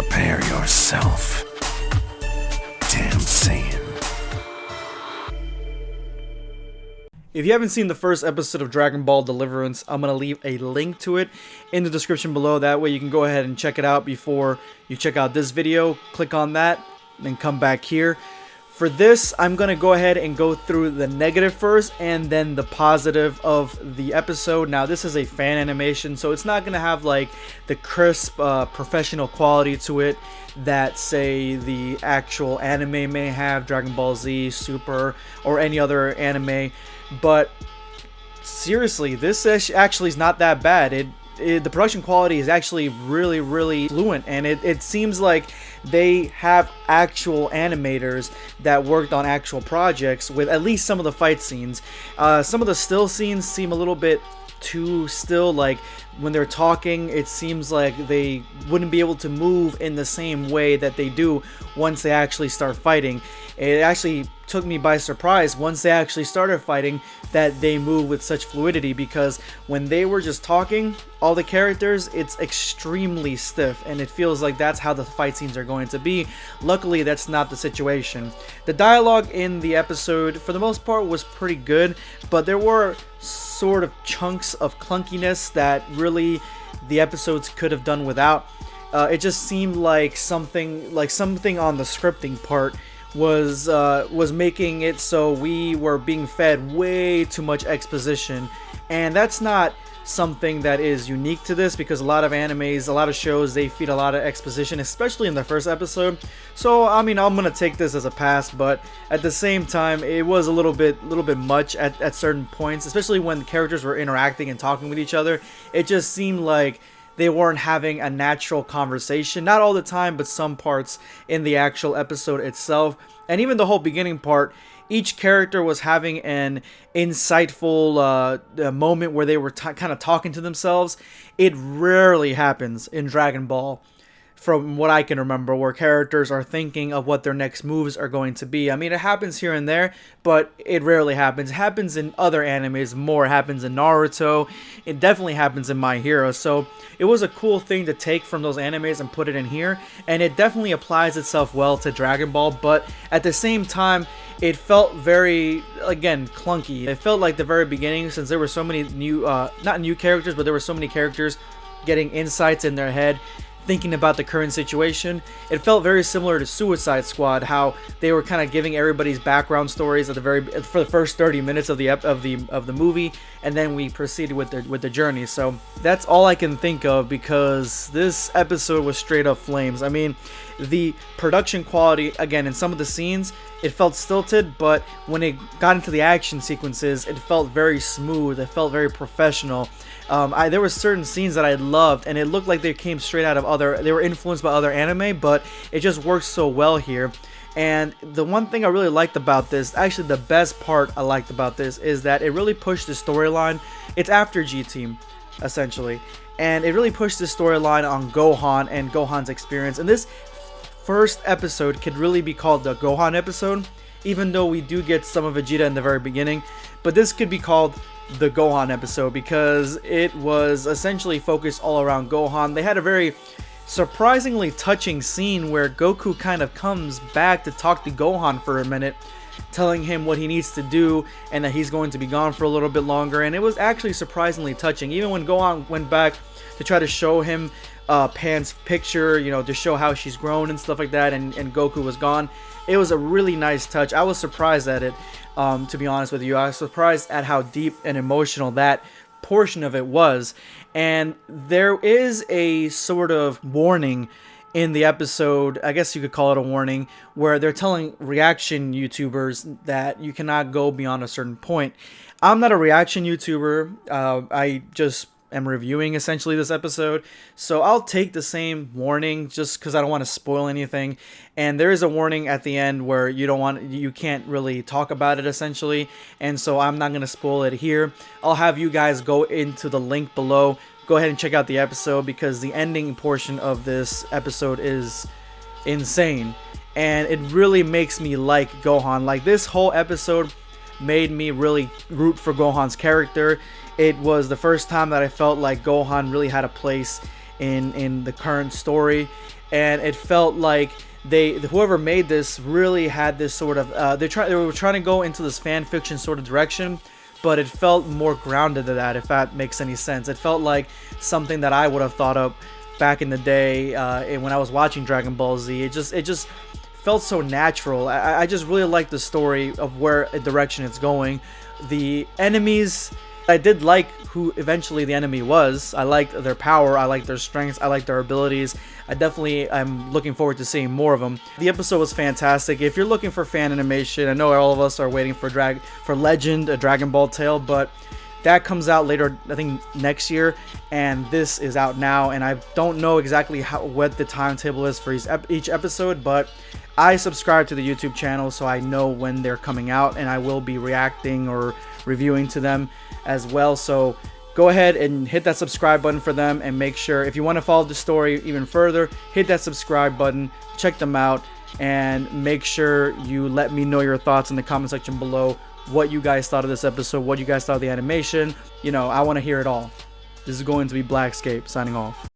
Prepare yourself. Damn Saiyan. If you haven't seen the first episode of Dragon Ball Deliverance, I'm going to leave a link to it in the description below. That way you can go ahead and check it out before you check out this video. Click on that, then come back here. For this, I'm going to go ahead and go through the negative first and then the positive of the episode. Now, this is a fan animation, so it's not going to have like the crisp, professional quality to it that, say, the actual anime may have, Dragon Ball Z, Super, or any other anime. But seriously, this actually is not that bad. The production quality is actually really fluent, and it seems like they have actual animators that worked on actual projects with at least some of the fight scenes. Some of the still scenes seem a little bit too still, like when they're talking it seems like they wouldn't be able to move in the same way that they do once they actually start fighting. It actually took me by surprise once they actually started fighting that they move with such fluidity, because when they were just talking, all the characters, it's extremely stiff, and it feels like that's how the fight scenes are going to be. Luckily, that's not the situation. The dialogue in the episode, for the most part, was pretty good, but there were sort of chunks of clunkiness that really the episodes could have done without. It just seemed like something on the scripting part was making it so we were being fed way too much exposition, and that's not something that is unique to this, because a lot of animes, a lot of shows, they feed a lot of exposition, especially in the first episode. So I mean, I'm gonna take this as a pass, but at the same time, it was a little bit much at certain points, especially when the characters were interacting and talking with each other. It just seemed like they weren't having a natural conversation. Not all the time, but some parts in the actual episode itself. And even the whole beginning part, each character was having an insightful moment where they were kind of talking to themselves. It rarely happens in Dragon Ball, from what I can remember, where characters are thinking of what their next moves are going to be. I mean, it happens here and there, but it rarely happens. It happens in other animes more. It happens in Naruto. It definitely happens in My Hero. So it was a cool thing to take from those animes and put it in here, and it definitely applies itself well to Dragon Ball, but at the same time, it felt very, again, clunky. It felt like the very beginning, since there were so many new, not new characters, but there were so many characters getting insights in their head, thinking about the current situation. It felt very similar to Suicide Squad, how they were kind of giving everybody's background stories for the first 30 minutes of the movie, and then we proceeded with the journey. So that's all I can think of, because this episode was straight up flames. I mean, the production quality, again, in some of the scenes, it felt stilted, but when it got into the action sequences, it felt very smooth. It felt very professional. There were certain scenes that I loved, and it looked like they came straight out of they were influenced by other anime, but it just works so well here. And the one thing I really liked about this, actually the best part I liked about this, is that it really pushed the storyline. It's after G-Team, essentially, and it really pushed the storyline on Gohan and Gohan's experience. And this first episode could really be called the Gohan episode, even though we do get some of Vegeta in the very beginning, but this could be called the Gohan episode, because it was essentially focused all around Gohan. They had a very surprisingly touching scene where Goku kind of comes back to talk to Gohan for a minute, telling him what he needs to do and that he's going to be gone for a little bit longer. And it was actually surprisingly touching. Even when Gohan went back to try to show him Pan's picture, you know, to show how she's grown and stuff like that, and Goku was gone, it was a really nice touch. I was surprised at it, to be honest with you. I was surprised at how deep and emotional that portion of it was. And there is a sort of warning in the episode, I guess you could call it a warning, where they're telling reaction YouTubers that you cannot go beyond a certain point. I'm not a reaction YouTuber. I just am reviewing essentially this episode, so I'll take the same warning just because I don't want to spoil anything. And there is a warning at the end where you can't really talk about it essentially, and so I'm not going to spoil it here. I'll have you guys go into the link below, go ahead and check out the episode, because the ending portion of this episode is insane, and it really makes me like Gohan. Like, this whole episode made me really root for Gohan's character. It was the first time that I felt like Gohan really had a place in the current story. and it felt like whoever made this really had this sort of they were trying to go into this fan fiction sort of direction, but it felt more grounded than that, if that makes any sense. It felt like something that I would have thought of back in the day when I was watching Dragon Ball Z. It just felt so natural. I just really like the story of where direction it's going. The enemies, I did like who eventually the enemy was. I liked their power, I liked their strengths, I liked their abilities. I'm looking forward to seeing more of them. The episode was fantastic. If you're looking for fan animation, I know all of us are waiting for Legend, a Dragon Ball tale, but that comes out later, I think next year, and this is out now, and I don't know exactly what the timetable is for each episode, but I subscribe to the YouTube channel, so I know when they're coming out, and I will be reacting or reviewing to them as well. So go ahead and hit that subscribe button for them, and make sure, if you want to follow the story even further, hit that subscribe button, check them out, and make sure you let me know your thoughts in the comment section below. What you guys thought of this episode, what you guys thought of the animation. I want to hear it all. This is going to be BlackScape signing off.